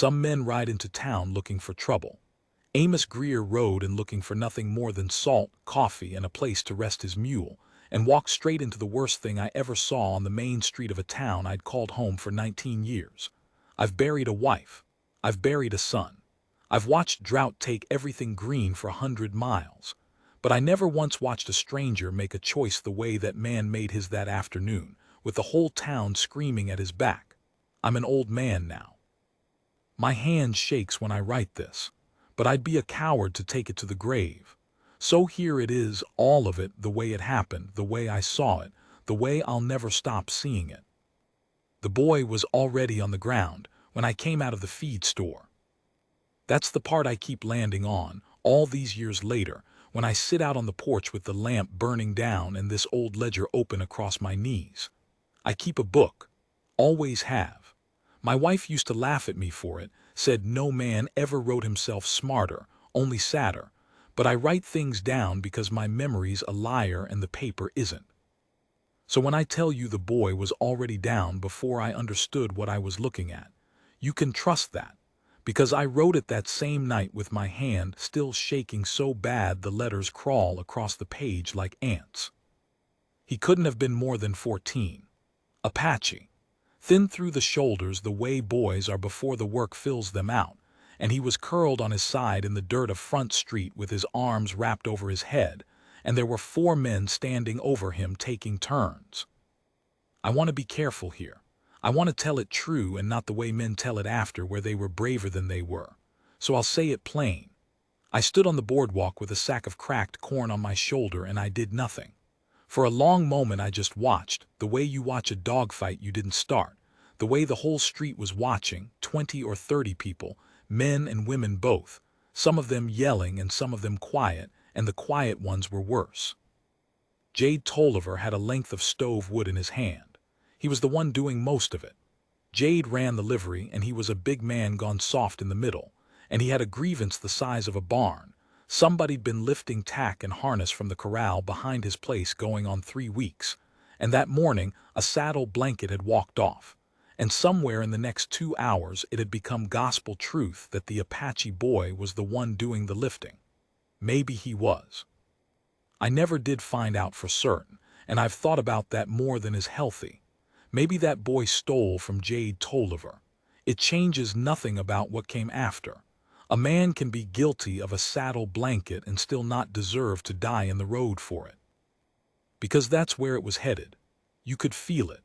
Some men ride into town looking for trouble. Amos Greer rode in looking for nothing more than salt, coffee, and a place to rest his mule, and walked straight into the worst thing I ever saw on the main street of a town I'd called home for 19 years. I've buried a wife. I've buried a son. I've watched drought take everything green for 100 miles. But I never once watched a stranger make a choice the way that man made his that afternoon, with the whole town screaming at his back. I'm an old man now. My hand shakes when I write this, but I'd be a coward to take it to the grave. So here it is, all of it, the way it happened, the way I saw it, the way I'll never stop seeing it. The boy was already on the ground when I came out of the feed store. That's the part I keep landing on, all these years later, when I sit out on the porch with the lamp burning down and this old ledger open across my knees. I keep a book. Always have. My wife used to laugh at me for it, said no man ever wrote himself smarter, only sadder, but I write things down because my memory's a liar and the paper isn't. So when I tell you the boy was already down before I understood what I was looking at, you can trust that, because I wrote it that same night with my hand still shaking so bad the letters crawl across the page like ants. He couldn't have been more than 14. Apache. Thin through the shoulders the way boys are before the work fills them out, and he was curled on his side in the dirt of Front Street with his arms wrapped over his head, and there were 4 men standing over him taking turns. I want to be careful here. I want to tell it true and not the way men tell it after, where they were braver than they were. So I'll say it plain. I stood on the boardwalk with a sack of cracked corn on my shoulder and I did nothing. For a long moment I just watched, the way you watch a dogfight you didn't start, the way the whole street was watching, 20 or 30 people, men and women both, some of them yelling and some of them quiet, and the quiet ones were worse. Jade Tolliver had a length of stove wood in his hand. He was the one doing most of it. Jade ran the livery, and he was a big man gone soft in the middle, and he had a grievance the size of a barn. Somebody'd been lifting tack and harness from the corral behind his place going on 3 weeks, and that morning a saddle blanket had walked off, and somewhere in the next 2 hours it had become gospel truth that the Apache boy was the one doing the lifting. Maybe he was. I never did find out for certain, and I've thought about that more than is healthy. Maybe that boy stole from Jade Tolliver. It changes nothing about what came after. A man can be guilty of a saddle blanket and still not deserve to die in the road for it. Because that's where it was headed. You could feel it.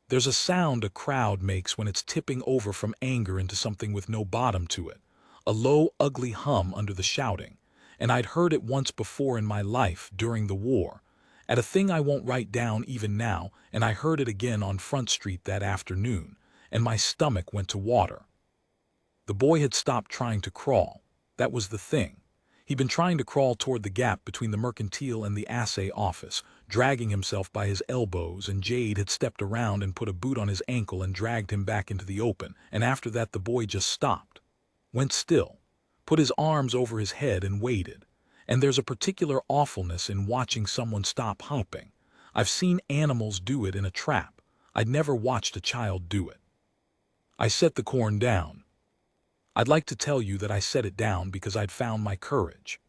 There's a sound a crowd makes when it's tipping over from anger into something with no bottom to it. A low, ugly hum under the shouting. And I'd heard it once before in my life during the war, at a thing I won't write down even now, and I heard it again on Front Street that afternoon, and my stomach went to water. The boy had stopped trying to crawl. That was the thing. He'd been trying to crawl toward the gap between the mercantile and the assay office, dragging himself by his elbows, and Jade had stepped around and put a boot on his ankle and dragged him back into the open, and after that the boy just stopped, went still, put his arms over his head and waited. And there's a particular awfulness in watching someone stop humping. I've seen animals do it in a trap. I'd never watched a child do it. I set the corn down. I'd like to tell you that I set it down because I'd found my courage.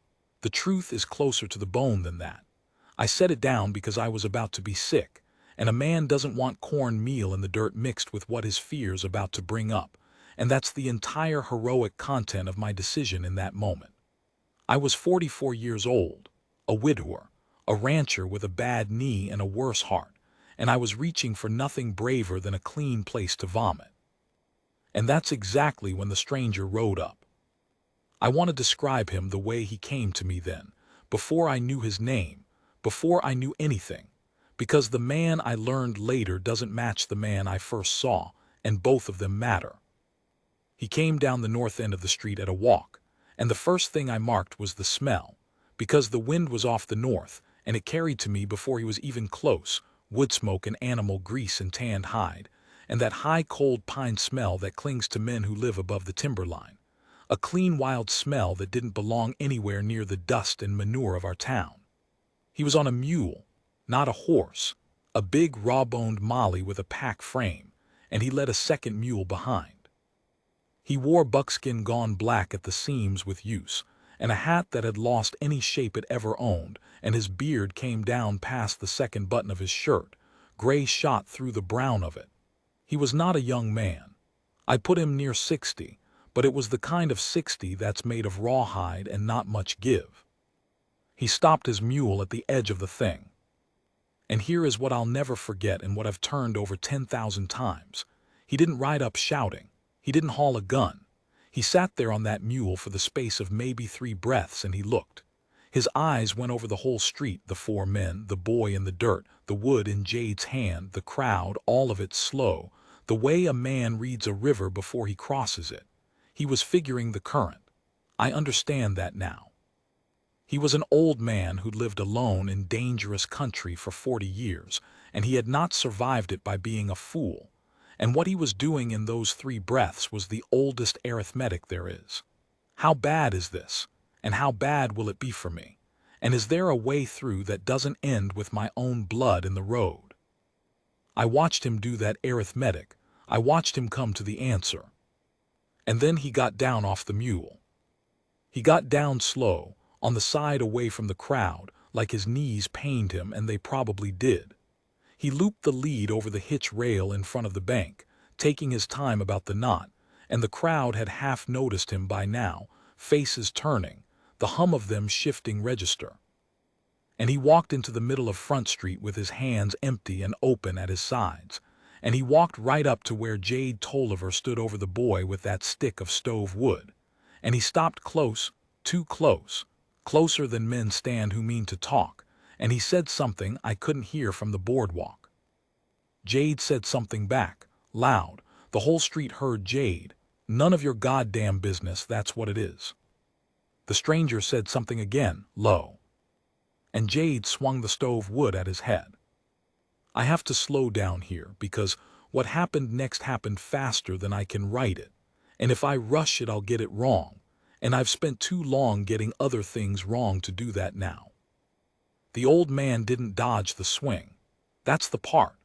The truth is closer to the bone than that. I set it down because I was about to be sick, and a man doesn't want cornmeal in the dirt mixed with what his fear's about to bring up, and that's the entire heroic content of my decision in that moment. I was 44 years old, a widower, a rancher with a bad knee and a worse heart, and I was reaching for nothing braver than a clean place to vomit. And that's exactly when the stranger rode up. I want to describe him the way he came to me then, before I knew his name, before I knew anything, because the man I learned later doesn't match the man I first saw, and both of them matter. He came down the north end of the street at a walk, and the first thing I marked was the smell, because the wind was off the north, and it carried to me before he was even close, wood smoke and animal grease and tanned hide, and that high cold pine smell that clings to men who live above the timberline, a clean wild smell that didn't belong anywhere near the dust and manure of our town. He was on a mule, not a horse, a big raw-boned Molly with a pack frame, and he led a second mule behind. He wore buckskin gone black at the seams with use, and a hat that had lost any shape it ever owned, and his beard came down past the second button of his shirt. Gray shot through the brown of it. He was not a young man. I put him near 60, but it was the kind of 60 that's made of rawhide and not much give. He stopped his mule at the edge of the thing. And here is what I'll never forget and what I've turned over 10,000 times. He didn't ride up shouting. He didn't haul a gun. He sat there on that mule for the space of maybe 3 breaths, and he looked. His eyes went over the whole street, the 4 men, the boy in the dirt, the wood in Jade's hand, the crowd, all of it slow, the way a man reads a river before he crosses it. He was figuring the current. I understand that now. He was an old man who'd lived alone in dangerous country for 40 years, and he had not survived it by being a fool. And what he was doing in those 3 breaths was the oldest arithmetic there is. How bad is this? And how bad will it be for me? And is there a way through that doesn't end with my own blood in the road? I watched him do that arithmetic. I watched him come to the answer. And then he got down off the mule. He got down slow, on the side away from the crowd, like his knees pained him, and they probably did. He looped the lead over the hitch rail in front of the bank, taking his time about the knot, and the crowd had half noticed him by now, faces turning, the hum of them shifting register. And he walked into the middle of Front Street with his hands empty and open at his sides, and he walked right up to where Jade Tolliver stood over the boy with that stick of stove wood, and he stopped close, too close, closer than men stand who mean to talk, and he said something I couldn't hear from the boardwalk. Jade said something back, loud. The whole street heard Jade. None of your goddamn business, that's what it is. The stranger said something again, low. And Jade swung the stove wood at his head. I have to slow down here, because what happened next happened faster than I can write it, and if I rush it I'll get it wrong, and I've spent too long getting other things wrong to do that now. The old man didn't dodge the swing. That's the part.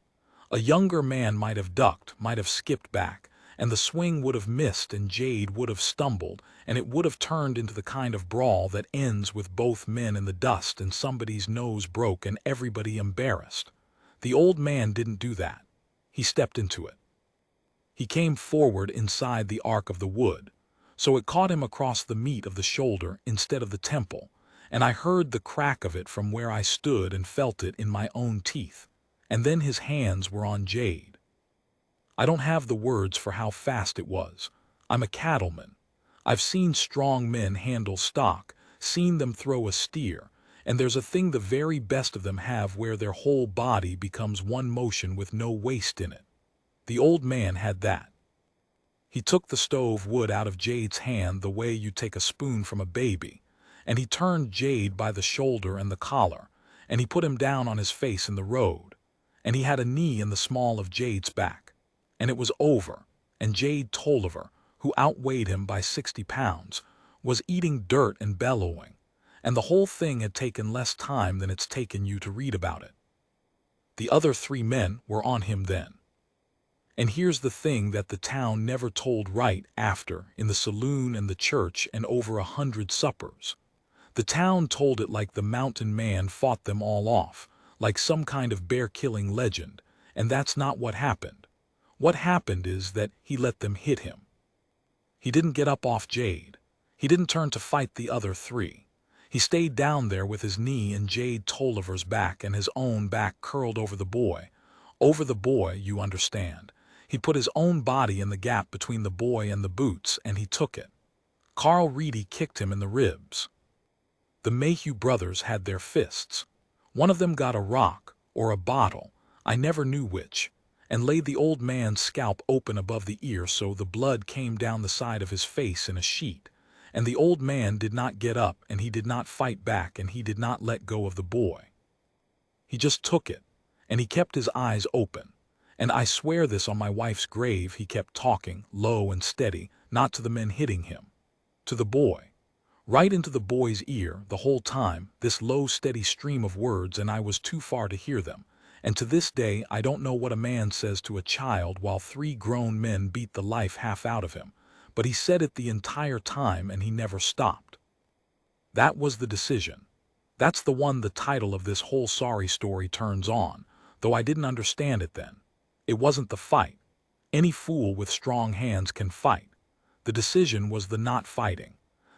A younger man might have ducked, might have skipped back, and the swing would have missed and Jade would have stumbled, and it would have turned into the kind of brawl that ends with both men in the dust and somebody's nose broke and everybody embarrassed. The old man didn't do that. He stepped into it. He came forward inside the arc of the wood, so it caught him across the meat of the shoulder instead of the temple, and I heard the crack of it from where I stood and felt it in my own teeth, and then his hands were on Jade. I don't have the words for how fast it was. I'm a cattleman. I've seen strong men handle stock, seen them throw a steer, and there's a thing the very best of them have where their whole body becomes one motion with no waste in it. The old man had that. He took the stove wood out of Jade's hand the way you take a spoon from a baby, and he turned Jade by the shoulder and the collar, and he put him down on his face in the road, and he had a knee in the small of Jade's back, and it was over, and Jade Tolliver, who outweighed him by 60 pounds, was eating dirt and bellowing, and the whole thing had taken less time than it's taken you to read about it. The other 3 men were on him then. And here's the thing that the town never told right after, in the saloon and the church and over 100 suppers. The town told it like the mountain man fought them all off, like some kind of bear-killing legend, and that's not what happened. What happened is that he let them hit him. He didn't get up off Jade. He didn't turn to fight the other 3. He stayed down there with his knee in Jade Tolliver's back and his own back curled over the boy. Over the boy, you understand. He put his own body in the gap between the boy and the boots, and he took it. Carl Reedy kicked him in the ribs. The Mayhew brothers had their fists. One of them got a rock, or a bottle, I never knew which, and laid the old man's scalp open above the ear so the blood came down the side of his face in a sheet, and the old man did not get up and he did not fight back and he did not let go of the boy. He just took it, and he kept his eyes open. And I swear this on my wife's grave, he kept talking, low and steady, not to the men hitting him, to the boy. Right into the boy's ear, the whole time, this low, steady stream of words, and I was too far to hear them. And to this day, I don't know what a man says to a child while 3 grown men beat the life half out of him. but he said it the entire time and he never stopped. That was the decision. That's the one the title of this whole sorry story turns on, though I didn't understand it then. It wasn't the fight. Any fool with strong hands can fight. The decision was the not fighting.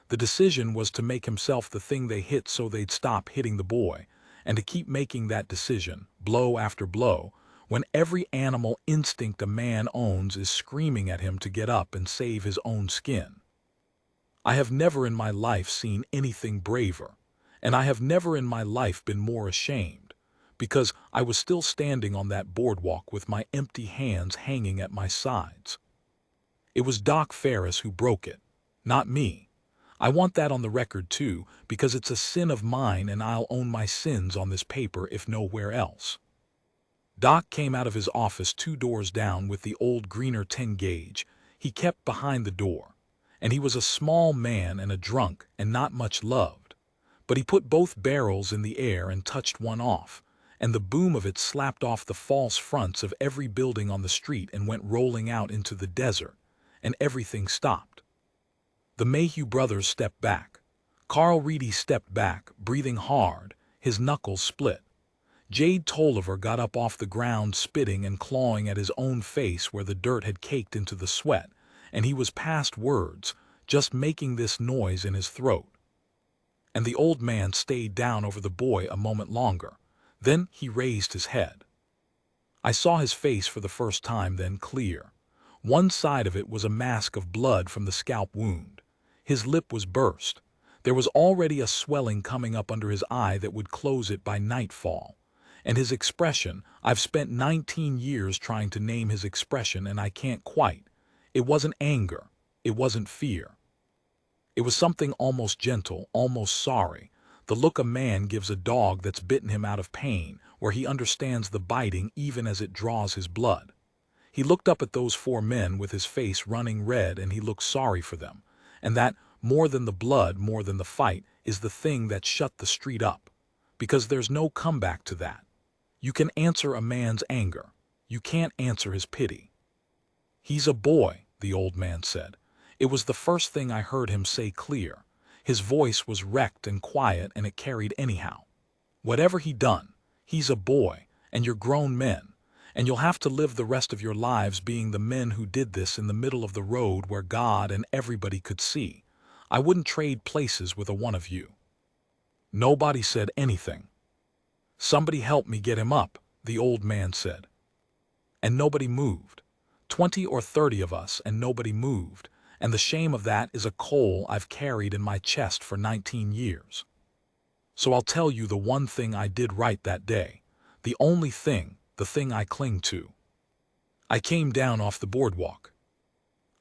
The decision was to make himself the thing they hit so they'd stop hitting the boy, and to keep making that decision, blow after blow, when every animal instinct a man owns is screaming at him to get up and save his own skin. I have never in my life seen anything braver, and I have never in my life been more ashamed, because I was still standing on that boardwalk with my empty hands hanging at my sides. It was Doc Ferris who broke it, not me. I want that on the record too, because it's a sin of mine and I'll own my sins on this paper if nowhere else. Doc came out of his office 2 doors down with the old Greener 10 gauge. He kept behind the door, and he was a small man and a drunk and not much loved. But he put both barrels in the air and touched one off, and the boom of it slapped off the false fronts of every building on the street and went rolling out into the desert, and everything stopped. The Mayhew brothers stepped back. Carl Reedy stepped back, breathing hard, his knuckles split. Jade Tolliver got up off the ground spitting and clawing at his own face where the dirt had caked into the sweat, and he was past words, just making this noise in his throat. And the old man stayed down over the boy a moment longer. Then he raised his head. I saw his face for the first time then clear. One side of it was a mask of blood from the scalp wound. His lip was burst. There was already a swelling coming up under his eye that would close it by nightfall. And his expression, I've spent 19 years trying to name his expression and I can't quite. It wasn't anger. It wasn't fear. It was something almost gentle, almost sorry, the look a man gives a dog that's bitten him out of pain, where he understands the biting even as it draws his blood. He looked up at those 4 men with his face running red and he looked sorry for them, and that, more than the blood, more than the fight, is the thing that shut the street up, because there's no comeback to that. You can answer a man's anger. You can't answer his pity. "He's a boy," the old man said. It was the first thing I heard him say clear. His voice was wrecked and quiet and it carried anyhow. "Whatever he done, he's a boy, and you're grown men, and you'll have to live the rest of your lives being the men who did this in the middle of the road where God and everybody could see. I wouldn't trade places with a one of you." Nobody said anything. "Somebody help me get him up," the old man said. And nobody moved. 20 or 30 of us, and nobody moved, and the shame of that is a coal I've carried in my chest for 19 years. So I'll tell you the one thing I did right that day, the only thing, the thing I cling to. I came down off the boardwalk.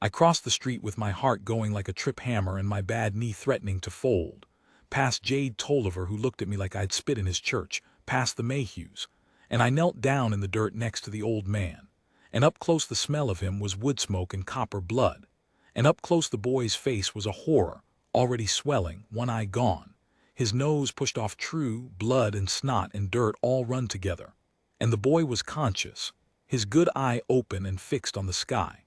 I crossed the street with my heart going like a trip hammer and my bad knee threatening to fold, past Jade Tolliver who looked at me like I'd spit in his church, past the Mayhews, and I knelt down in the dirt next to the old man, and up close the smell of him was wood smoke and copper blood, and up close the boy's face was a horror, already swelling, one eye gone, his nose pushed off true, blood and snot and dirt all run together, and the boy was conscious, his good eye open and fixed on the sky.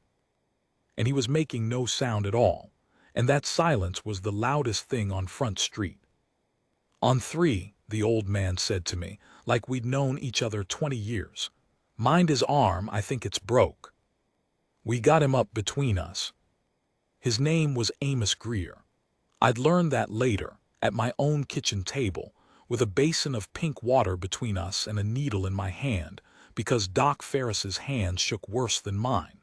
And he was making no sound at all, and that silence was the loudest thing on Front Street. "On 3, the old man said to me, like we'd known each other 20 years. "Mind his arm, I think it's broke." We got him up between us. His name was Amos Greer. I'd learned that later, at my own kitchen table, with a basin of pink water between us and a needle in my hand, because Doc Ferris's hand shook worse than mine.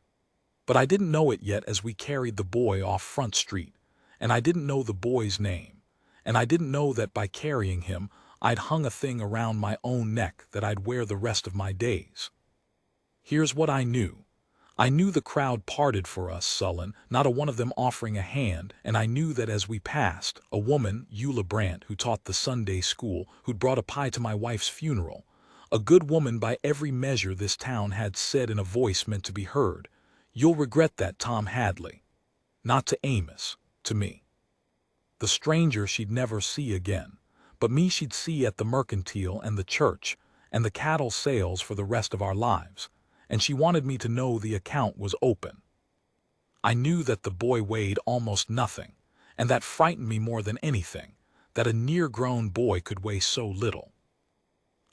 But I didn't know it yet as we carried the boy off Front Street, and I didn't know the boy's name, and I didn't know that by carrying him, I'd hung a thing around my own neck that I'd wear the rest of my days. Here's what I knew. I knew the crowd parted for us sullen, not a one of them offering a hand, and I knew that as we passed, a woman, Eula Brandt, who taught the Sunday school, who'd brought a pie to my wife's funeral, a good woman by every measure this town had said in a voice meant to be heard, "You'll regret that, Tom Hadley." Not to Amos, to me. The stranger she'd never see again, but me she'd see at the mercantile and the church, and the cattle sales for the rest of our lives, and she wanted me to know the account was open. I knew that the boy weighed almost nothing, and that frightened me more than anything, that a near-grown boy could weigh so little.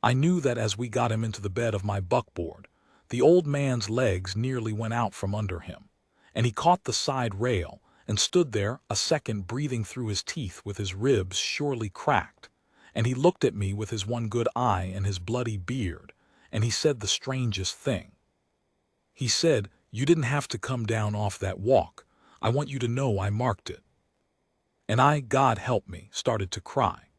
I knew that as we got him into the bed of my buckboard, the old man's legs nearly went out from under him, and he caught the side rail and stood there a second breathing through his teeth with his ribs surely cracked, and he looked at me with his one good eye and his bloody beard, and he said the strangest thing. He said, "You didn't have to come down off that walk. I want you to know I marked it." And I, God help me, started to cry.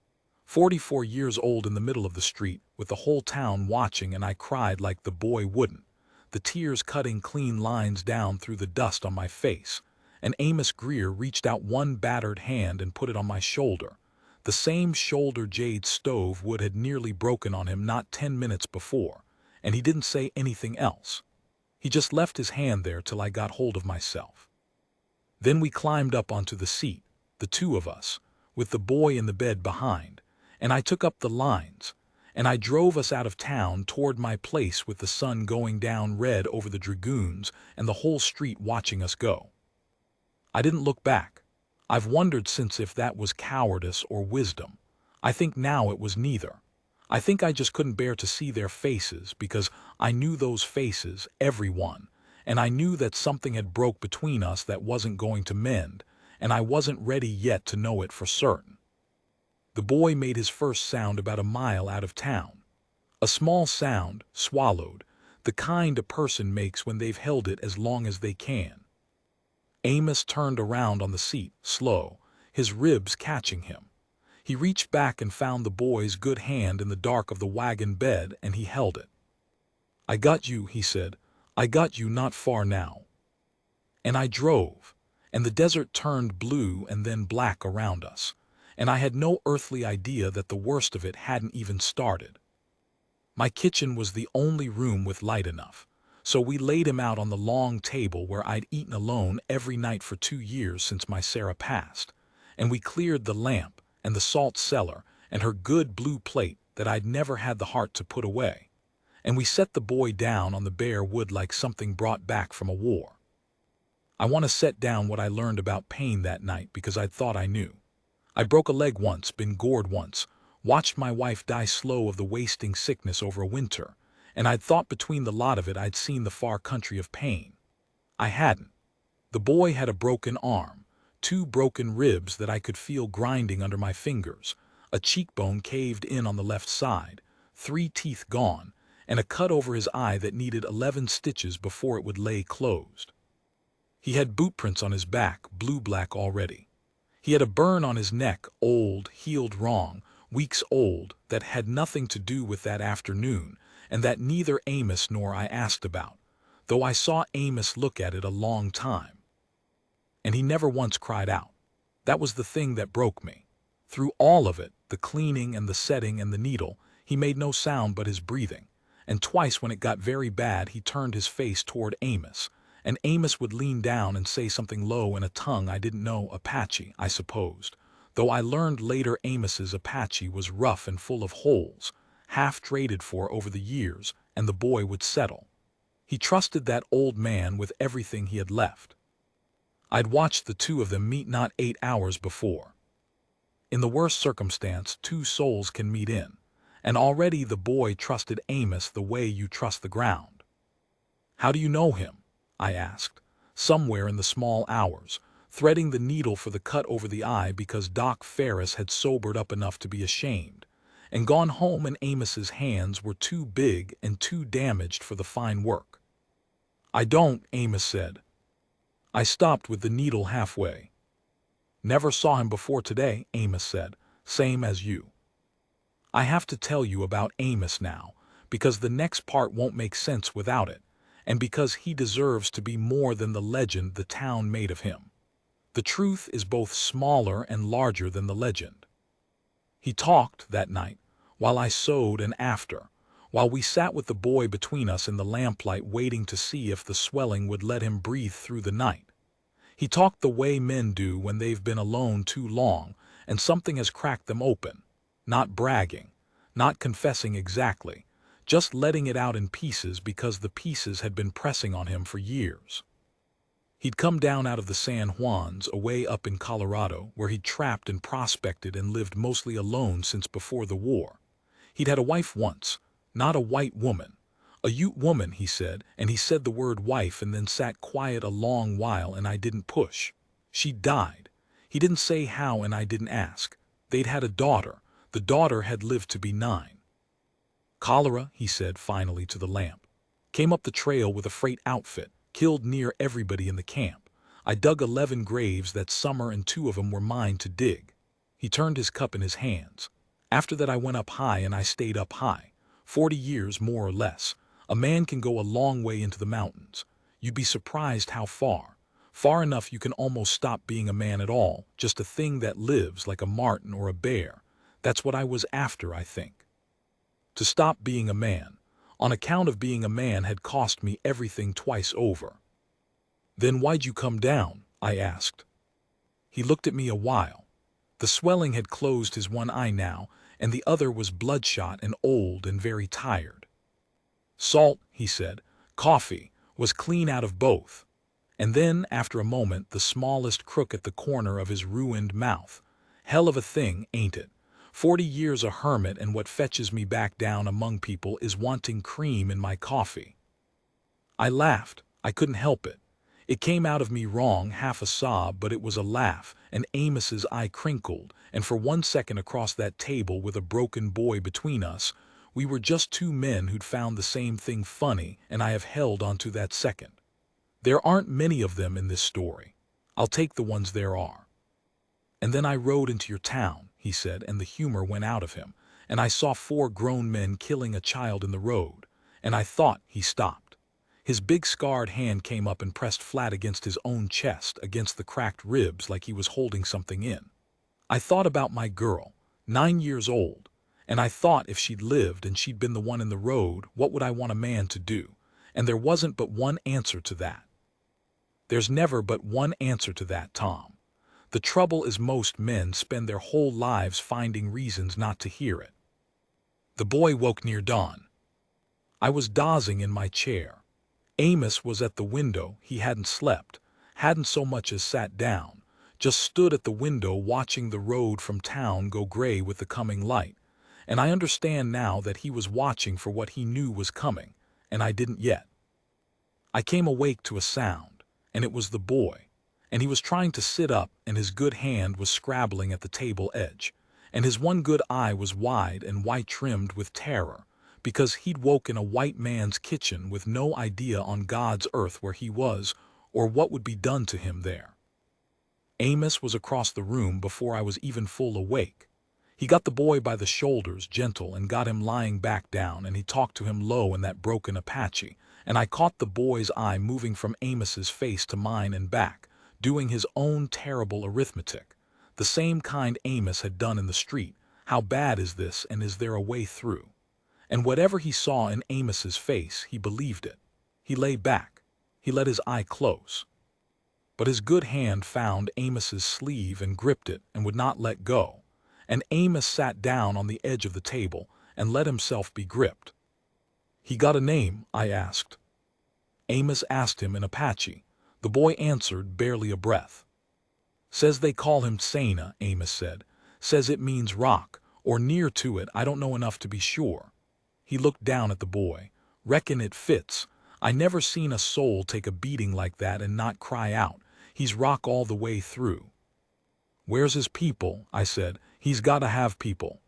44 years old in the middle of the street, with the whole town watching, and I cried like the boy wouldn't, the tears cutting clean lines down through the dust on my face, and Amos Greer reached out one battered hand and put it on my shoulder, the same shoulder Jade's stove wood had nearly broken on him not 10 minutes before, and he didn't say anything else. He just left his hand there till I got hold of myself. Then we climbed up onto the seat, the two of us, with the boy in the bed behind, and I took up the lines, and I drove us out of town toward my place with the sun going down red over the dragoons and the whole street watching us go. I didn't look back. I've wondered since if that was cowardice or wisdom. I think now it was neither. I think I just couldn't bear to see their faces because I knew those faces, everyone, and I knew that something had broke between us that wasn't going to mend, and I wasn't ready yet to know it for certain. The boy made his first sound about a mile out of town. A small sound, swallowed, the kind a person makes when they've held it as long as they can. Amos turned around on the seat, slow, his ribs catching him. He reached back and found the boy's good hand in the dark of the wagon bed, and he held it. "I got you," he said. "I got you not far now." And I drove, and the desert turned blue and then black around us, and I had no earthly idea that the worst of it hadn't even started. My kitchen was the only room with light enough, so we laid him out on the long table where I'd eaten alone every night for 2 years since my Sarah passed, and we cleared the lamp and the salt cellar and her good blue plate that I'd never had the heart to put away, and we set the boy down on the bare wood like something brought back from a war. I want to set down what I learned about pain that night because I'd thought I knew. I broke a leg once, been gored once, watched my wife die slow of the wasting sickness over a winter, and I'd thought between the lot of it I'd seen the far country of pain. I hadn't. The boy had a broken arm, 2 broken ribs that I could feel grinding under my fingers, a cheekbone caved in on the left side, 3 teeth gone, and a cut over his eye that needed 11 stitches before it would lay closed. He had boot prints on his back, blue-black already. He had a burn on his neck, old, healed wrong, weeks old, that had nothing to do with that afternoon, and that neither Amos nor I asked about, though I saw Amos look at it a long time. And he never once cried out. That was the thing that broke me. Through all of it, the cleaning and the setting and the needle, he made no sound but his breathing, and twice when it got very bad he turned his face toward Amos, and Amos would lean down and say something low in a tongue I didn't know, Apache, I supposed, though I learned later Amos's Apache was rough and full of holes, half traded for over the years, and the boy would settle. He trusted that old man with everything he had left. I'd watched the two of them meet not 8 hours before. In the worst circumstance, 2 souls can meet in, and already the boy trusted Amos the way you trust the ground. "How do you know him?" I asked, somewhere in the small hours, threading the needle for the cut over the eye because Doc Ferris had sobered up enough to be ashamed, and gone home, and Amos's hands were too big and too damaged for the fine work. "I don't," Amos said. I stopped with the needle halfway. "Never saw him before today," Amos said. "Same as you." I have to tell you about Amos now, because the next part won't make sense without it, and because he deserves to be more than the legend the town made of him. The truth is both smaller and larger than the legend. He talked that night, while I sewed and after, while we sat with the boy between us in the lamplight waiting to see if the swelling would let him breathe through the night. He talked the way men do when they've been alone too long and something has cracked them open, not bragging, not confessing exactly, just letting it out in pieces because the pieces had been pressing on him for years. He'd come down out of the San Juans, away up in Colorado, where he'd trapped and prospected and lived mostly alone since before the war. He'd had a wife once, not a white woman. A Ute woman, he said, and he said the word wife and then sat quiet a long while and I didn't push. She died. He didn't say how and I didn't ask. They'd had a daughter. The daughter had lived to be 9. Cholera, he said finally to the lamp. Came up the trail with a freight outfit, killed near everybody in the camp. I dug 11 graves that summer and 2 of them were mine to dig. He turned his cup in his hands. After that I went up high and I stayed up high. 40 years more or less. A man can go a long way into the mountains. You'd be surprised how far. Far enough you can almost stop being a man at all, just a thing that lives like a marten or a bear. That's what I was after, I think. To stop being a man, on account of being a man, had cost me everything twice over. Then why'd you come down? I asked. He looked at me a while. The swelling had closed his one eye now, and the other was bloodshot and old and very tired. Salt, he said, coffee, was clean out of both. And then, after a moment, the smallest crook at the corner of his ruined mouth. Hell of a thing, ain't it? 40 years a hermit, and what fetches me back down among people is wanting cream in my coffee. I laughed. I couldn't help it. It came out of me wrong, half a sob, but it was a laugh, and Amos's eye crinkled, and for 1 second across that table with a broken boy between us, we were just 2 men who'd found the same thing funny, and I have held onto that second. There aren't many of them in this story. I'll take the ones there are. And then I rode into your town, he said, and the humor went out of him, and I saw 4 grown men killing a child in the road, and I thought. He stopped. His big scarred hand came up and pressed flat against his own chest, against the cracked ribs, like he was holding something in. I thought about my girl, 9 years old, and I thought if she'd lived and she'd been the one in the road, what would I want a man to do? And there wasn't but one answer to that. There's never but one answer to that, Tom. The trouble is most men spend their whole lives finding reasons not to hear it. The boy woke near dawn. I was dozing in my chair. Amos was at the window. He hadn't slept, hadn't so much as sat down, just stood at the window watching the road from town go gray with the coming light. And I understand now that he was watching for what he knew was coming, and I didn't yet. I came awake to a sound, and it was the boy, and he was trying to sit up, and his good hand was scrabbling at the table edge, and his one good eye was wide and white-trimmed with terror, because he'd woke in a white man's kitchen with no idea on God's earth where he was or what would be done to him there. Amos was across the room before I was even full awake. He got the boy by the shoulders, gentle, and got him lying back down, and he talked to him low in that broken Apache, and I caught the boy's eye moving from Amos's face to mine and back, doing his own terrible arithmetic, the same kind Amos had done in the street. How bad is this, and is there a way through? And whatever he saw in Amos's face, he believed it. He lay back. He let his eye close. But his good hand found Amos's sleeve and gripped it and would not let go. And Amos sat down on the edge of the table and let himself be gripped. He got a name? I asked. Amos asked him in Apache. The boy answered, barely a breath. Says they call him Tsena, Amos said. Says it means rock, or near to it. I don't know enough to be sure. He looked down at the boy. Reckon it fits. I never seen a soul take a beating like that and not cry out. He's rock all the way through. Where's his people? I said. He's gotta have people.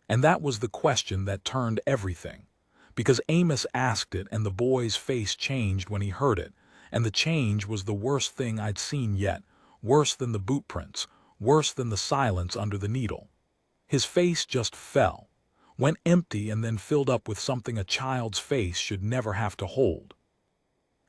And that was the question that turned everything. Because Amos asked it, and the boy's face changed when he heard it, and the change was the worst thing I'd seen yet, worse than the boot prints, worse than the silence under the needle. His face just fell, went empty, and then filled up with something a child's face should never have to hold.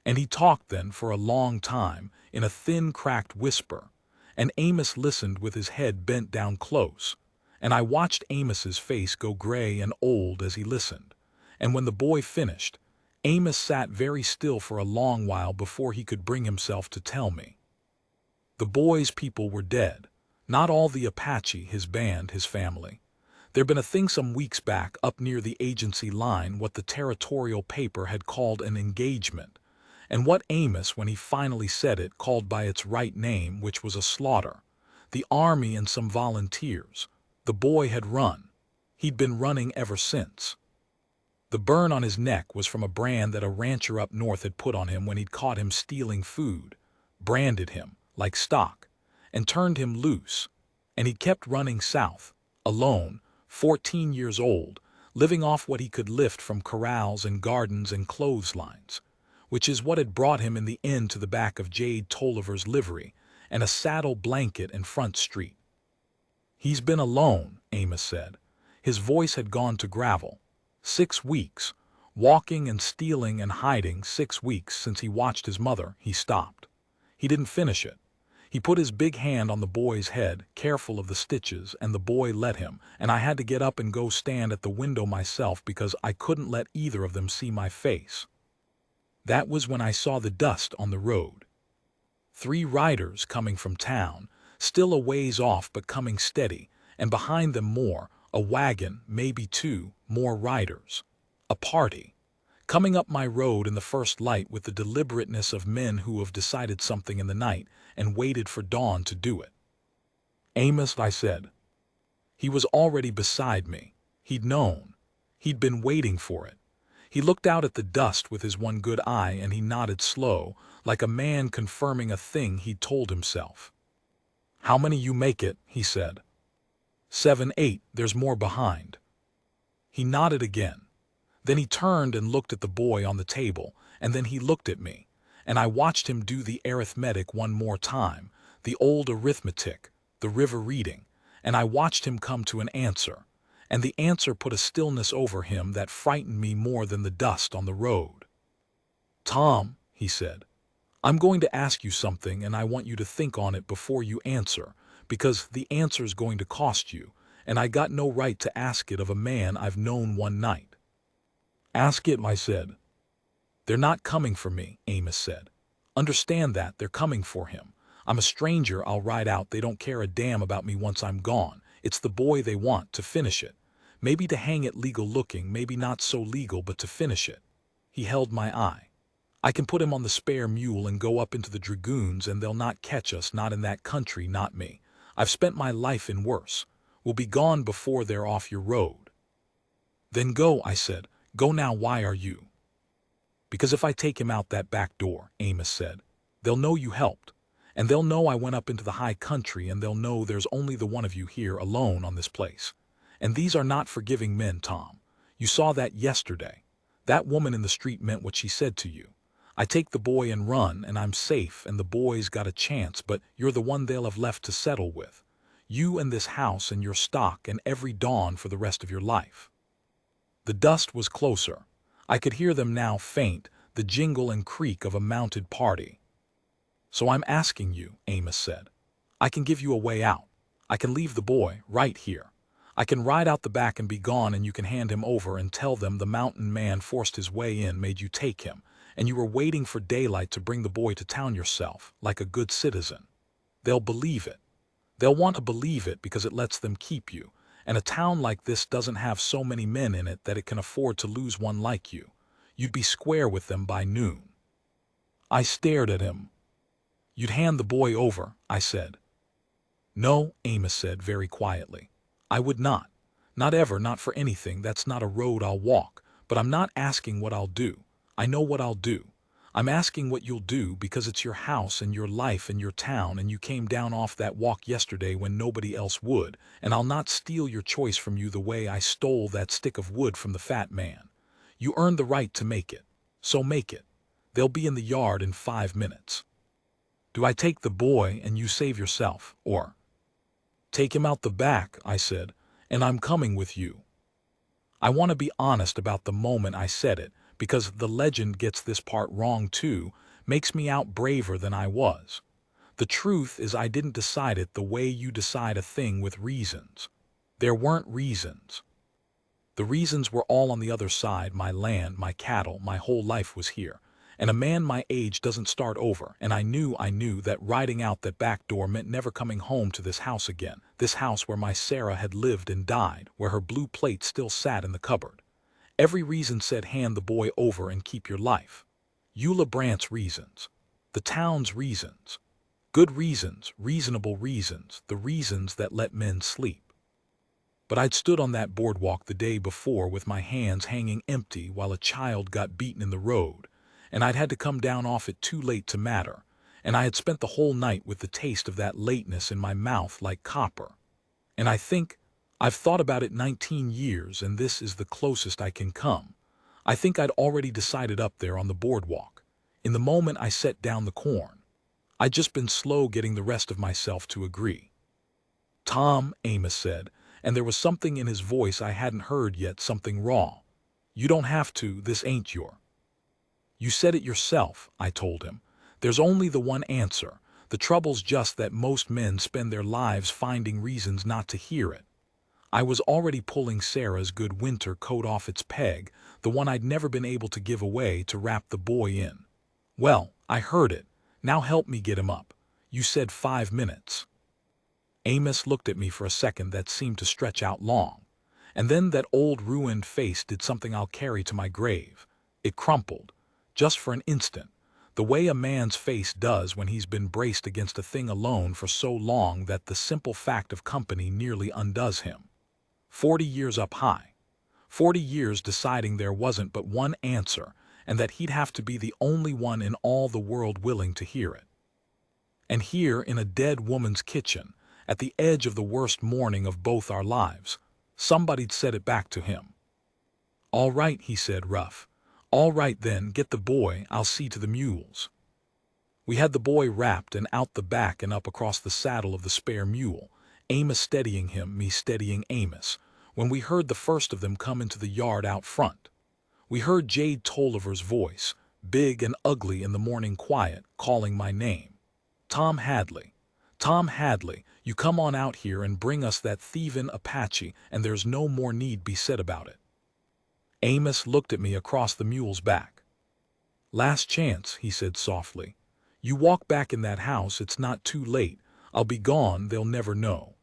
And he talked then for a long time, in a thin, cracked whisper, and Amos listened with his head bent down close, and I watched Amos's face go gray and old as he listened, and when the boy finished, Amos sat very still for a long while before he could bring himself to tell me. The boy's people were dead, not all the Apache, his band, his family. There'd been a thing some weeks back up near the agency line, what the territorial paper had called an engagement, And what Amos, when he finally said it, called by its right name, which was a slaughter. The army and some volunteers. The boy had run. He'd been running ever since. The burn on his neck was from a brand that a rancher up north had put on him when he'd caught him stealing food, branded him, like stock, and turned him loose. And he kept running south, alone, 14 years old, living off what he could lift from corrals and gardens and clotheslines, which is what had brought him in the end to the back of Jade Tolliver's livery and a saddle blanket and front street. He's been alone, Amos said. His voice had gone to gravel. 6 weeks. Walking and stealing and hiding 6 weeks since he watched his mother. He stopped. He didn't finish it. He put his big hand on the boy's head, careful of the stitches, and the boy let him, and I had to get up and go stand at the window myself because I couldn't let either of them see my face. That was when I saw the dust on the road. 3 riders coming from town, still a ways off but coming steady, and behind them more, a wagon, maybe 2, more riders. A party. Coming up my road in the first light with the deliberateness of men who have decided something in the night and waited for dawn to do it. Amos, I said. He was already beside me. He'd known. He'd been waiting for it. He looked out at the dust with his one good eye and he nodded slow, like a man confirming a thing he'd told himself. "How many you make it?" he said. 7, 8, there's more behind. He nodded again. Then he turned and looked at the boy on the table, and then he looked at me, and I watched him do the arithmetic one more time, the old arithmetic, the river reading, and I watched him come to an answer, and the answer put a stillness over him that frightened me more than the dust on the road. "Tom," he said, "I'm going to ask you something and I want you to think on it before you answer, because the answer's going to cost you, and I got no right to ask it of a man I've known one night." "Ask it," I said. "They're not coming for me," Amos said. "Understand that, they're coming for him. I'm a stranger, I'll ride out, they don't care a damn about me once I'm gone. It's the boy they want, to finish it. Maybe to hang it legal looking, maybe not so legal, but to finish it." He held my eye. "I can put him on the spare mule and go up into the dragoons and they'll not catch us, not in that country, not me. I've spent my life in worse. We'll be gone before they're off your road." "Then go," I said. "Go now, why are you?" "Because if I take him out that back door," Amos said, "they'll know you helped. And they'll know I went up into the high country, and they'll know there's only the one of you here alone on this place. And these are not forgiving men, Tom. You saw that yesterday. That woman in the street meant what she said to you. I take the boy and run, and I'm safe, and the boy's got a chance, but you're the one they'll have left to settle with. You and this house and your stock and every dawn for the rest of your life." The dust was closer. I could hear them now faint, the jingle and creak of a mounted party. "So I'm asking you," Amos said. "I can give you a way out. I can leave the boy right here. I can ride out the back and be gone, and you can hand him over and tell them the mountain man forced his way in, made you take him, and you were waiting for daylight to bring the boy to town yourself, like a good citizen. They'll believe it. They'll want to believe it because it lets them keep you, and a town like this doesn't have so many men in it that it can afford to lose one like you. You'd be square with them by noon." I stared at him. "You'd hand the boy over," I said. "No," Amos said very quietly. "I would not. Not ever, not for anything. That's not a road I'll walk. But I'm not asking what I'll do. I know what I'll do. I'm asking what you'll do because it's your house and your life and your town, and you came down off that walk yesterday when nobody else would, and I'll not steal your choice from you the way I stole that stick of wood from the fat man. You earned the right to make it. So make it. They'll be in the yard in 5 minutes. Do I take the boy and you save yourself, or—" "Take him out the back," I said, "and I'm coming with you." I want to be honest about the moment I said it, because the legend gets this part wrong too, makes me out braver than I was. The truth is I didn't decide it the way you decide a thing with reasons. There weren't reasons. The reasons were all on the other side, my land, my cattle, my whole life was here. And a man my age doesn't start over, and I knew that riding out that back door meant never coming home to this house again, this house where my Sarah had lived and died, where her blue plate still sat in the cupboard. Every reason said hand the boy over and keep your life. Eula Brandt's reasons. The town's reasons. Good reasons, reasonable reasons, the reasons that let men sleep. But I'd stood on that boardwalk the day before with my hands hanging empty while a child got beaten in the road, and I'd had to come down off it too late to matter, and I had spent the whole night with the taste of that lateness in my mouth like copper. And I've thought about it 19 years, and this is the closest I can come. I think I'd already decided up there on the boardwalk, in the moment I set down the corn. I'd just been slow getting the rest of myself to agree. Tom, Amos said, and there was something in his voice I hadn't heard yet, something raw. You don't have to, this ain't your. You said it yourself, I told him. There's only the one answer. The trouble's just that most men spend their lives finding reasons not to hear it. I was already pulling Sarah's good winter coat off its peg, the one I'd never been able to give away, to wrap the boy in. Well, I heard it. Now help me get him up. You said 5 minutes. Amos looked at me for a second that seemed to stretch out long. And then that old ruined face did something I'll carry to my grave. It crumpled, just for an instant, the way a man's face does when he's been braced against a thing alone for so long that the simple fact of company nearly undoes him. 40 years up high. 40 years deciding there wasn't but one answer, and that he'd have to be the only one in all the world willing to hear it. And here, in a dead woman's kitchen, at the edge of the worst morning of both our lives, somebody'd said it back to him. All right, he said, rough. All right then, get the boy, I'll see to the mules. We had the boy wrapped and out the back and up across the saddle of the spare mule, Amos steadying him, me steadying Amos, when we heard the first of them come into the yard out front. We heard Jade Tolliver's voice, big and ugly in the morning quiet, calling my name. Tom Hadley. Tom Hadley, you come on out here and bring us that thievin' Apache, and there's no more need be said about it. Amos looked at me across the mule's back. Last chance, he said softly. You walk back in that house, it's not too late. I'll be gone, they'll never know.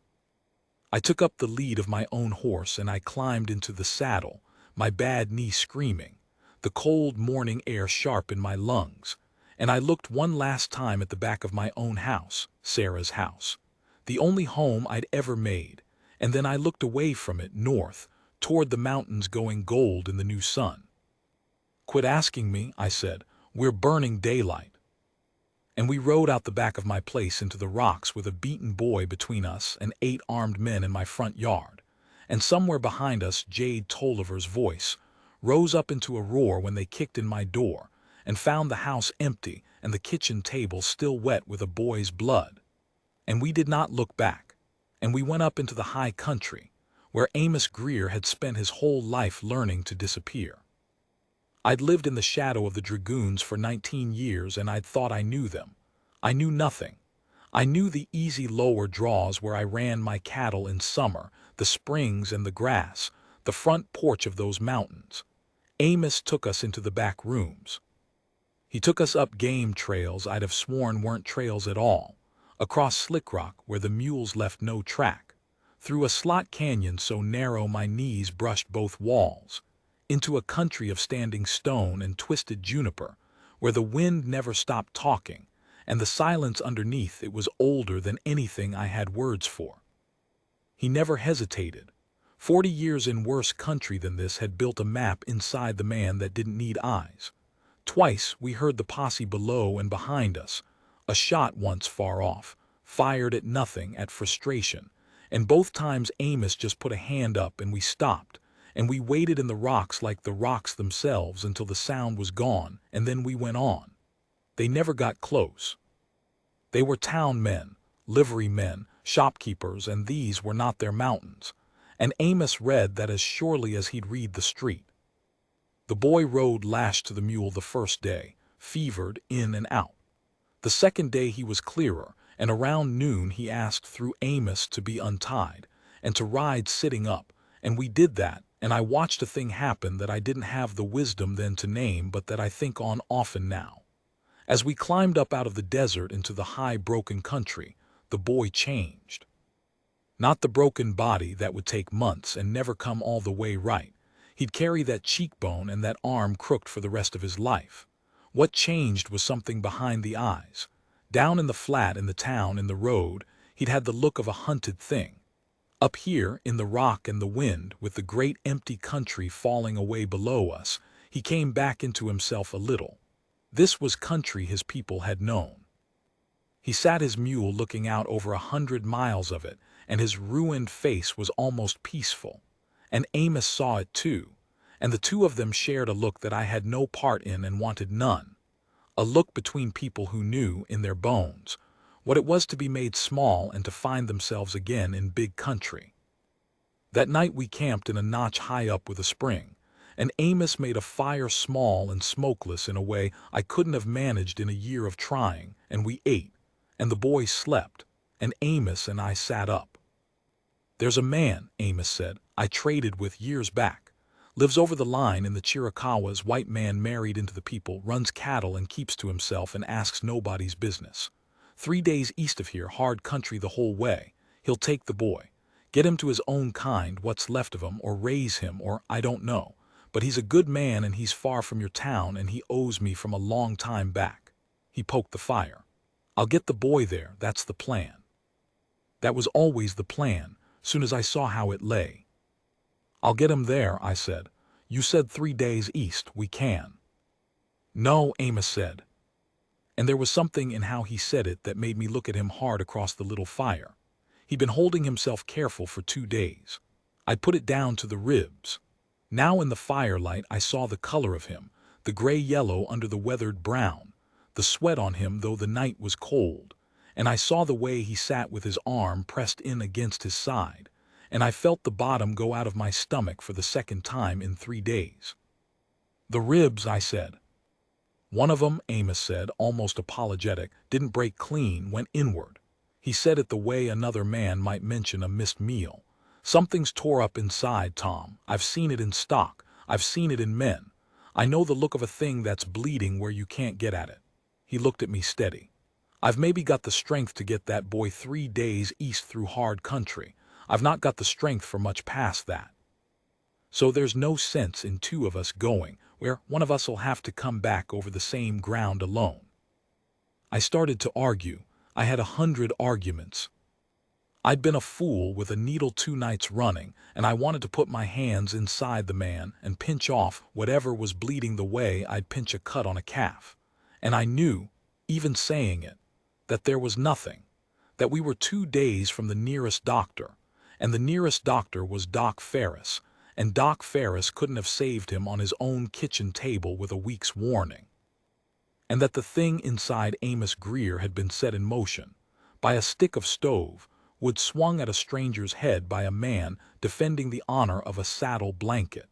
I took up the lead of my own horse and I climbed into the saddle, my bad knee screaming, the cold morning air sharp in my lungs, and I looked one last time at the back of my own house, Sarah's house, the only home I'd ever made, and then I looked away from it north, toward the mountains going gold in the new sun. Quit asking me, I said. We're burning daylight. And we rode out the back of my place into the rocks with a beaten boy between us and 8 armed men in my front yard. And somewhere behind us, Jade Tolliver's voice rose up into a roar when they kicked in my door and found the house empty and the kitchen table still wet with a boy's blood. And we did not look back. And we went up into the high country, where Amos Greer had spent his whole life learning to disappear. I'd lived in the shadow of the dragoons for 19 years and I'd thought I knew them. I knew nothing. I knew the easy lower draws where I ran my cattle in summer, the springs and the grass, the front porch of those mountains. Amos took us into the back rooms. He took us up game trails I'd have sworn weren't trails at all, across slick rock where the mules left no track, through a slot canyon so narrow my knees brushed both walls, into a country of standing stone and twisted juniper, where the wind never stopped talking, and the silence underneath it was older than anything I had words for. He never hesitated. 40 years in worse country than this had built a map inside the man that didn't need eyes. Twice we heard the posse below and behind us, a shot once far off, fired at nothing, at frustration, and both times Amos just put a hand up and we stopped, and we waited in the rocks like the rocks themselves until the sound was gone, and then we went on. They never got close. They were town men, livery men, shopkeepers, and these were not their mountains, and Amos read that as surely as he'd read the street. The boy rode lashed to the mule the first day, fevered in and out. The second day he was clearer, and around noon he asked through Amos to be untied, and to ride sitting up, and we did that, and I watched a thing happen that I didn't have the wisdom then to name but that I think on often now. As we climbed up out of the desert into the high broken country, the boy changed. Not the broken body that would take months and never come all the way right. He'd carry that cheekbone and that arm crooked for the rest of his life. What changed was something behind the eyes. Down in the flat, in the town, in the road, he'd had the look of a hunted thing. Up here, in the rock and the wind, with the great empty country falling away below us, he came back into himself a little. This was country his people had known. He sat his mule looking out over 100 miles of it, and his ruined face was almost peaceful. And Amos saw it too, and the two of them shared a look that I had no part in and wanted none. A look between people who knew, in their bones, what it was to be made small and to find themselves again in big country. That night we camped in a notch high up with a spring, and Amos made a fire small and smokeless in a way I couldn't have managed in a year of trying, and we ate, and the boys slept, and Amos and I sat up. "There's a man," Amos said, "I traded with years back. Lives over the line in the Chiricahuas, white man married into the people, runs cattle and keeps to himself and asks nobody's business. 3 days east of here, hard country the whole way. He'll take the boy, get him to his own kind, what's left of him, or raise him, or I don't know. But he's a good man and he's far from your town and he owes me from a long time back." He poked the fire. "I'll get the boy there, that's the plan." That was always the plan, soon as I saw how it lay. "I'll get him there," I said. "You said 3 days east, we can." "No," Amos said. And there was something in how he said it that made me look at him hard across the little fire. He'd been holding himself careful for 2 days. I'd put it down to the ribs. Now in the firelight I saw the color of him, the gray-yellow under the weathered brown, the sweat on him though the night was cold, and I saw the way he sat with his arm pressed in against his side, and I felt the bottom go out of my stomach for the second time in 3 days. "The ribs," I said. "One of 'em," Amos said, almost apologetic, "didn't break clean, went inward." He said it the way another man might mention a missed meal. "Something's tore up inside, Tom. I've seen it in stock. I've seen it in men. I know the look of a thing that's bleeding where you can't get at it." He looked at me steady. "I've maybe got the strength to get that boy 3 days east through hard country. I've not got the strength for much past that. So there's no sense in 2 of us going, where one of us'll have to come back over the same ground alone." I started to argue. I had 100 arguments. I'd been a fool with a needle 2 nights running, and I wanted to put my hands inside the man and pinch off whatever was bleeding the way I'd pinch a cut on a calf. And I knew, even saying it, that there was nothing, that we were 2 days from the nearest doctor, and the nearest doctor was Doc Ferris, and Doc Ferris couldn't have saved him on his own kitchen table with a week's warning. And that the thing inside Amos Greer had been set in motion, by a stick of stove, wood swung at a stranger's head by a man defending the honor of a saddle blanket.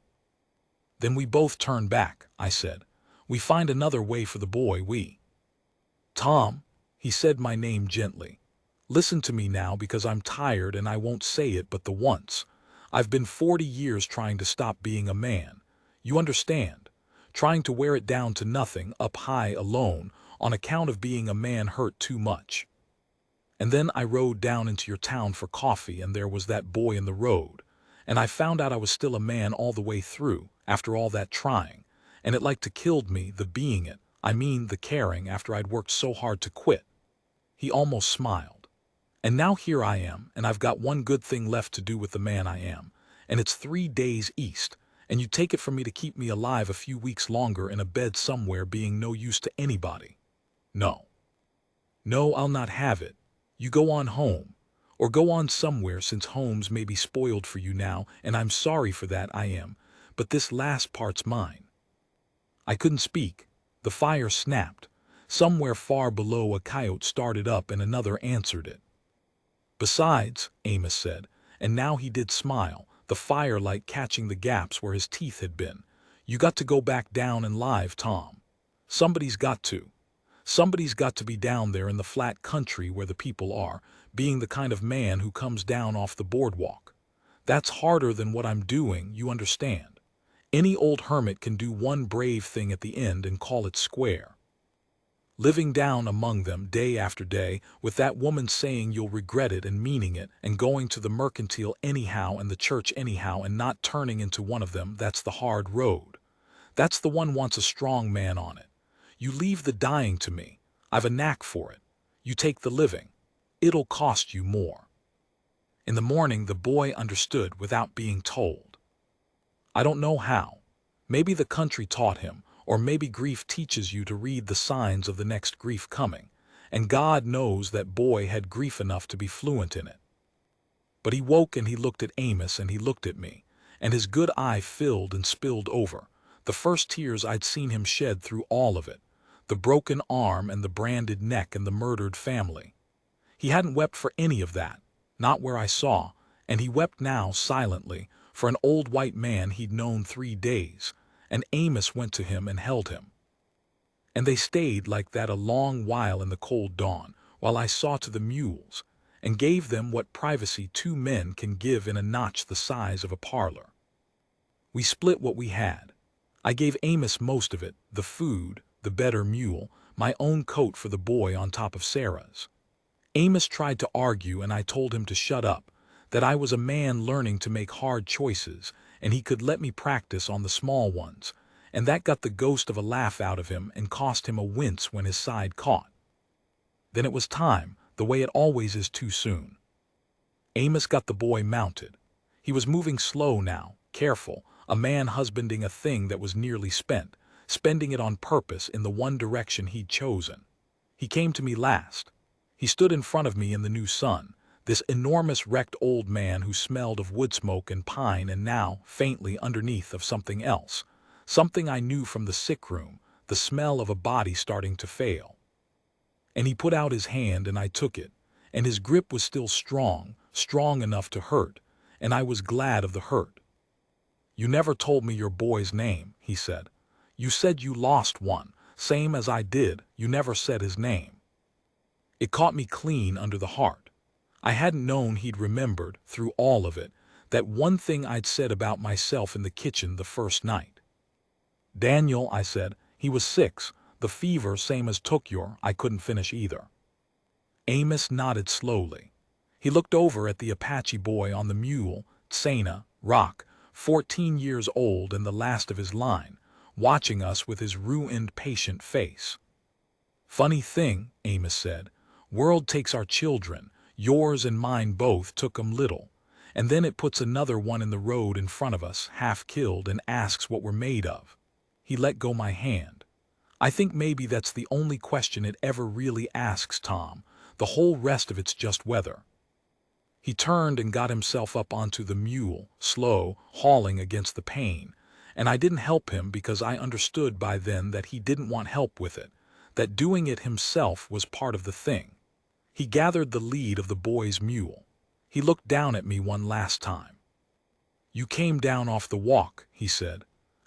"Then we both turn back," I said. "We find another way for the boy, we." "Tom," he said my name gently. "Listen to me now because I'm tired and I won't say it but the once. I've been 40 years trying to stop being a man. You understand? Trying to wear it down to nothing, up high alone, on account of being a man hurt too much. And then I rode down into your town for coffee and there was that boy in the road. And I found out I was still a man all the way through, after all that trying. And it like to killed me, the being it, I mean the caring, after I'd worked so hard to quit." He almost smiled. "And now here I am, and I've got one good thing left to do with the man I am, and it's 3 days east, and you take it from me to keep me alive a few weeks longer in a bed somewhere being no use to anybody. No. No, I'll not have it. You go on home, or go on somewhere since homes may be spoiled for you now, and I'm sorry for that, I am, but this last part's mine." I couldn't speak. The fire snapped. Somewhere far below a coyote started up and another answered it. "Besides," Amos said, and now he did smile, the firelight catching the gaps where his teeth had been, "you got to go back down and live, Tom. Somebody's got to. Somebody's got to be down there in the flat country where the people are, being the kind of man who comes down off the boardwalk. That's harder than what I'm doing, you understand. Any old hermit can do one brave thing at the end and call it square. Living down among them day after day, with that woman saying you'll regret it and meaning it, and going to the mercantile anyhow and the church anyhow and not turning into one of them, that's the hard road. That's the one wants a strong man on it. You leave the dying to me. I've a knack for it. You take the living. It'll cost you more." In the morning, the boy understood without being told. I don't know how. Maybe the country taught him, or maybe grief teaches you to read the signs of the next grief coming, and God knows that boy had grief enough to be fluent in it. But he woke and he looked at Amos and he looked at me, and his good eye filled and spilled over, the first tears I'd seen him shed through all of it, the broken arm and the branded neck and the murdered family. He hadn't wept for any of that, not where I saw, and he wept now silently for an old white man he'd known 3 days, and Amos went to him and held him. And they stayed like that a long while in the cold dawn, while I saw to the mules, and gave them what privacy 2 men can give in a notch the size of a parlor. We split what we had. I gave Amos most of it, the food, the better mule, my own coat for the boy on top of Sarah's. Amos tried to argue and I told him to shut up, that I was a man learning to make hard choices, and he could let me practice on the small ones, and that got the ghost of a laugh out of him and cost him a wince when his side caught. Then it was time, the way it always is too soon. Amos got the boy mounted. He was moving slow now, careful, a man husbanding a thing that was nearly spent, spending it on purpose in the one direction he'd chosen. He came to me last. He stood in front of me in the new sun, this enormous wrecked old man who smelled of wood smoke and pine and now, faintly underneath, of something else, something I knew from the sick room, the smell of a body starting to fail. And he put out his hand and I took it, and his grip was still strong, strong enough to hurt, and I was glad of the hurt. "You never told me your boy's name," he said. "You said you lost one, same as I did, you never said his name." It caught me clean under the heart. I hadn't known he'd remembered, through all of it, that one thing I'd said about myself in the kitchen the first night. "Daniel," I said, "he was 6, the fever same as took your," I couldn't finish either. Amos nodded slowly. He looked over at the Apache boy on the mule, Tsena, Rock, 14 years old and the last of his line, watching us with his ruined, patient face. "Funny thing," Amos said, "world takes our children, yours and mine both took 'em little, and then it puts another one in the road in front of us, half killed, and asks what we're made of." He let go my hand. "I think maybe that's the only question it ever really asks, Tom. The whole rest of it's just weather." He turned and got himself up onto the mule, slow, hauling against the pain, and I didn't help him because I understood by then that he didn't want help with it, that doing it himself was part of the thing. He gathered the lead of the boy's mule. He looked down at me one last time. "You came down off the walk," he said.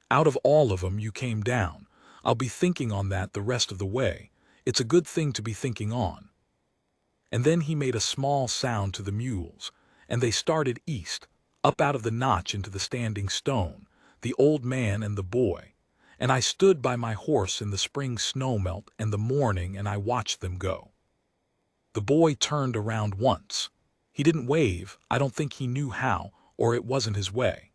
"Out of all of 'em you came down. I'll be thinking on that the rest of the way. It's a good thing to be thinking on." And then he made a small sound to the mules, and they started east, up out of the notch into the standing stone, the old man and the boy, and I stood by my horse in the spring snowmelt and the morning and I watched them go. The boy turned around once. He didn't wave, I don't think he knew how, or it wasn't his way.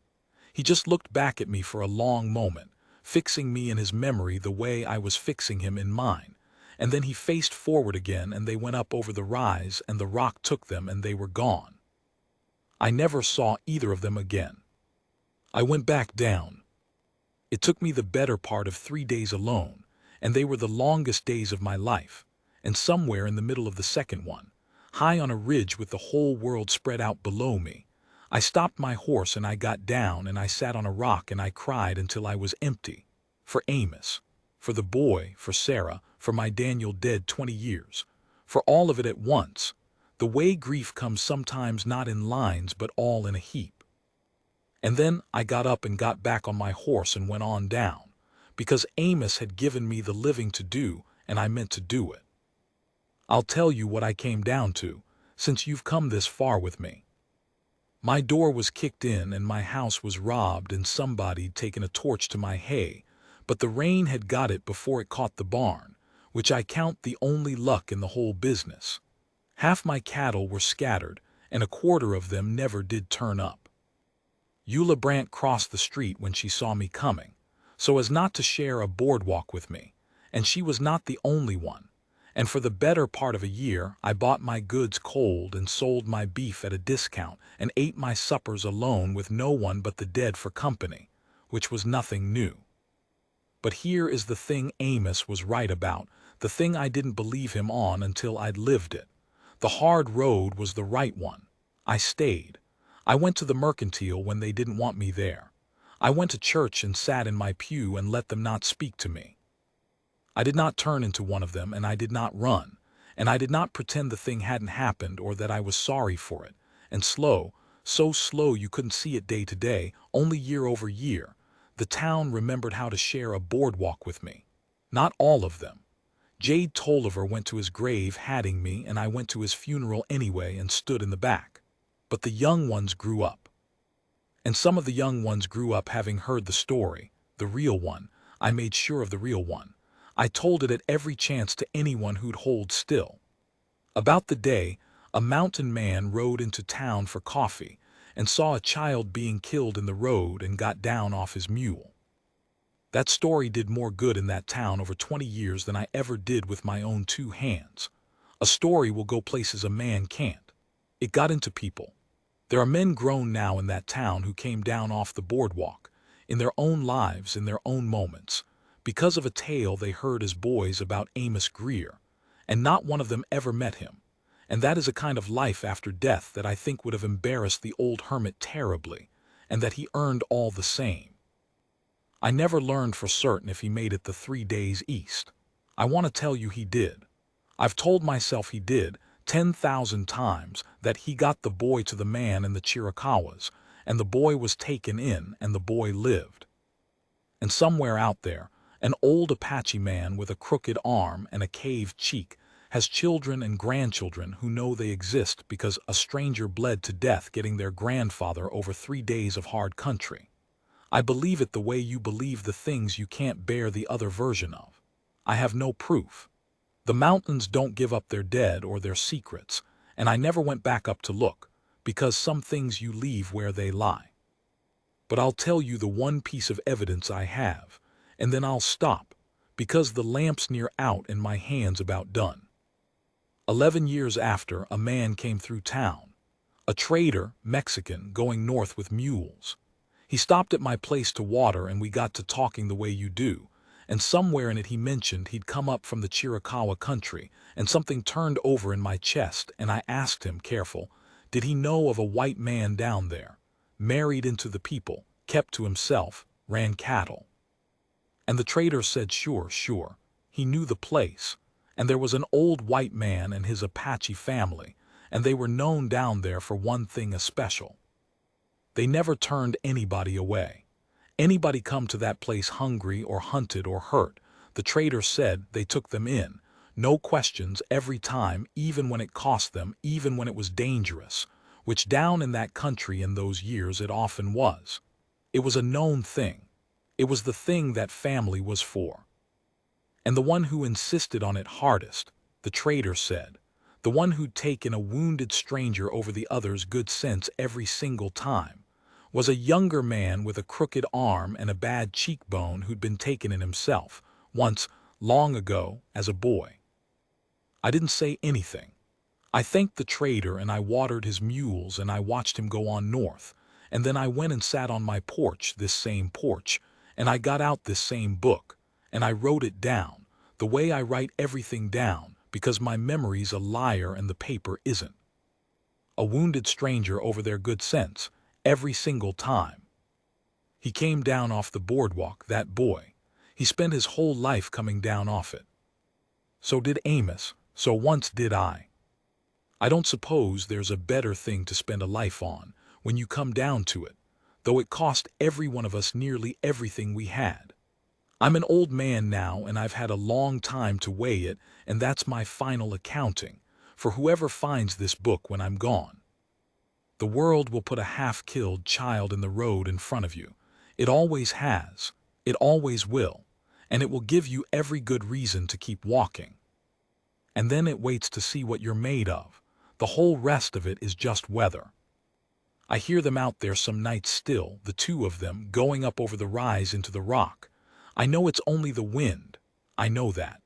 He just looked back at me for a long moment, fixing me in his memory the way I was fixing him in mine, and then he faced forward again and they went up over the rise and the rock took them and they were gone. I never saw either of them again. I went back down. It took me the better part of 3 days alone, and they were the longest days of my life, and somewhere in the middle of the second one, high on a ridge with the whole world spread out below me, I stopped my horse and I got down and I sat on a rock and I cried until I was empty. For Amos, for the boy, for Sarah, for my Daniel dead 20 years, for all of it at once, the way grief comes sometimes not in lines but all in a heap. And then I got up and got back on my horse and went on down, because Amos had given me the living to do and I meant to do it. I'll tell you what I came down to, since you've come this far with me. My door was kicked in and my house was robbed and somebody'd taken a torch to my hay, but the rain had got it before it caught the barn, which I count the only luck in the whole business. Half my cattle were scattered, and a quarter of them never did turn up. Eula Brandt crossed the street when she saw me coming, so as not to share a boardwalk with me, And she was not the only one. And for the better part of a year, I bought my goods cold and sold my beef at a discount and ate my suppers alone with no one but the dead for company, which was nothing new. But here is the thing Amos was right about, the thing I didn't believe him on until I'd lived it. The hard road was the right one. I stayed. I went to the mercantile when they didn't want me there. I went to church and sat in my pew and let them not speak to me. I did not turn into one of them, and I did not run, and I did not pretend the thing hadn't happened or that I was sorry for it. And slow, so slow you couldn't see it day to day, only year over year, the town remembered how to share a boardwalk with me. Not all of them. Jade Tolliver went to his grave hatting me, and I went to his funeral anyway and stood in the back. But the young ones grew up. And some of the young ones grew up having heard the story, the real one. I made sure of the real one. I told it at every chance to anyone who'd hold still. About the day, a mountain man rode into town for coffee and saw a child being killed in the road and got down off his mule. That story did more good in that town over 20 years than I ever did with my own 2 hands. A story will go places a man can't. It got into people. There are men grown now in that town who came down off the boardwalk, in their own lives, in their own moments, because of a tale they heard as boys about Amos Greer, and not one of them ever met him. And that is a kind of life after death that I think would have embarrassed the old hermit terribly, and that he earned all the same. I never learned for certain if he made it the 3 days east. I want to tell you he did. I've told myself he did 10,000 times, that he got the boy to the man in the Chiricahuas, and the boy was taken in, and the boy lived. And somewhere out there, an old Apache man with a crooked arm and a caved cheek has children and grandchildren who know they exist because a stranger bled to death getting their grandfather over 3 days of hard country. I believe it the way you believe the things you can't bear the other version of. I have no proof. The mountains don't give up their dead or their secrets, and I never went back up to look, because some things you leave where they lie. But I'll tell you the one piece of evidence I have, and then I'll stop, because the lamp's near out and my hand's about done. 11 years after, a man came through town, a trader, Mexican, going north with mules. He stopped at my place to water, and we got to talking the way you do, and somewhere in it he mentioned he'd come up from the Chiricahua country, and something turned over in my chest, and I asked him, careful, did he know of a white man down there, married into the people, kept to himself, ran cattle? And the trader said sure, he knew the place, and there was an old white man and his Apache family, and they were known down there for one thing especial. They never turned anybody away. Anybody come to that place hungry or hunted or hurt, the trader said they took them in, no questions, every time, even when it cost them, even when it was dangerous, which down in that country in those years it often was. It was a known thing. It was the thing that family was for. And the one who insisted on it hardest, the trader said, the one who'd taken a wounded stranger over the other's good sense every single time, was a younger man with a crooked arm and a bad cheekbone who'd been taken in himself, once, long ago, as a boy. I didn't say anything. I thanked the trader, and I watered his mules, and I watched him go on north, and then I went and sat on my porch, this same porch, and I got out this same book, and I wrote it down, the way I write everything down, because my memory's a liar and the paper isn't. A wounded stranger over their good sense, every single time. He came down off the boardwalk, that boy. He spent his whole life coming down off it. So did Amos, so once did I. I don't suppose there's a better thing to spend a life on, when you come down to it, though it cost every one of us nearly everything we had. I'm an old man now, and I've had a long time to weigh it, and that's my final accounting, for whoever finds this book when I'm gone. The world will put a half-killed child in the road in front of you. It always has. It always will. And it will give you every good reason to keep walking. And then it waits to see what you're made of. The whole rest of it is just weather. I hear them out there some nights still, the 2 of them, going up over the rise into the rock. I know it's only the wind. I know that.